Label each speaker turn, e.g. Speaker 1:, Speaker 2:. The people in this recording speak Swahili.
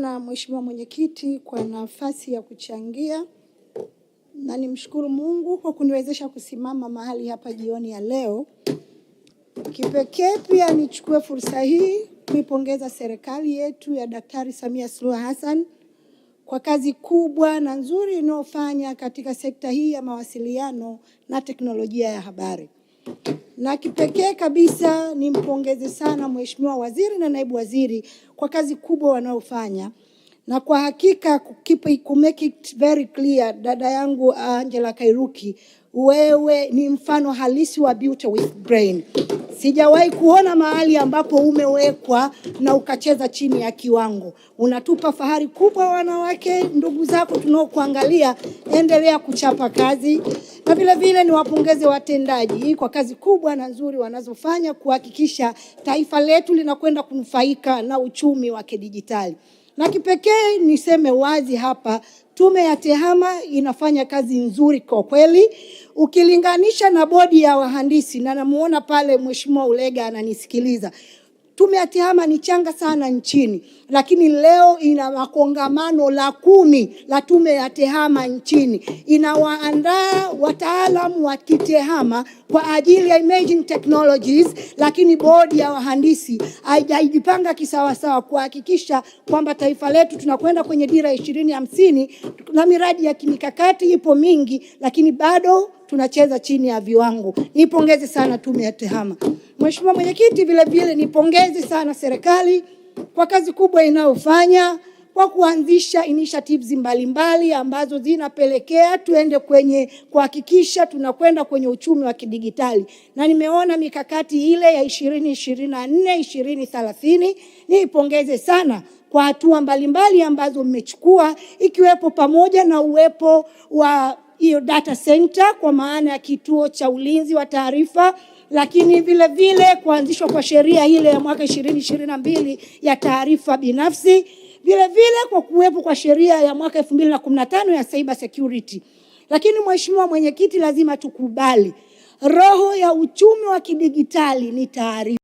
Speaker 1: sana Mheshimiwa Mwenyekiti kwa nafasi ya kuchangia, na nimshukuru Mungu kwa kuniwezesha kusimama mahali hapa jioni ya leo. Kipekee pia nichukue fursa hii kuipongeza serikali yetu ya Daktari Samia Suluhu Hassan kwa kazi kubwa na nzuri inayofanya katika sekta hii ya mawasiliano na teknolojia ya habari. Na kipekee kabisa nimpongeze sana Mheshimiwa Waziri na Naibu Waziri kwa kazi kubwa wanaofanya. Na kwa hakika ku make it very clear, dada yangu Angela Kairuki, wewe ni mfano halisi wa beauty with brain. Sijawahi kuona mahali ambapo umewekwa na ukacheza chini ya kiwango. Unatupa fahari kubwa wanawake, ndugu zako tunaokuangalia, endelea kuchapa kazi. Na vile vile niwapongeze watendaji kwa kazi kubwa na nzuri wanazofanya kuhakikisha taifa letu linakwenda kunufaika na uchumi wa kidijitali. Na kipekee niseme wazi hapa, Tume ya TEHAMA inafanya kazi nzuri kwa kweli. Ukilinganisha na bodi ya wahandisi, na namuona pale Mheshimiwa Ulega ananisikiliza. Tume ya TEHAMA ni changa sana nchini, lakini leo ina makongamano la 10 la Tume ya TEHAMA nchini. Inawaandaa wataalamu wa TEHAMA kwa ajili ya emerging technologies, lakini bodi ya wahandisi haijajipanga kisawasawa kuhakikisha kwamba taifa letu tunakwenda kwenye dira 2050, na miradi ya kimikakati ipo mingi, lakini bado tunacheza chini ya viwango. Nipongeze sana Tume ya TEHAMA. Mheshimiwa Mwenyekiti, vile vile nipongeze sana serikali kwa kazi kubwa inayofanya kwa kuanzisha initiatives mbalimbali ambazo zinapelekea tuende kwenye kuhakikisha tunakwenda kwenye uchumi wa kidigitali. Na nimeona mikakati ile ya 2024 2030. Nipongeze sana kwa hatua mbalimbali ambazo mmechukua, ikiwepo pamoja na uwepo wa hiyo data center kwa maana ya kituo cha ulinzi wa taarifa, lakini vile vile kuanzishwa kwa sheria ile ya mwaka 2022 ya taarifa binafsi, vile vile kwa kuwepo kwa sheria ya mwaka 2015 ya cyber security. Lakini Mheshimiwa Mwenyekiti, lazima tukubali roho ya uchumi wa kidigitali ni taarifa.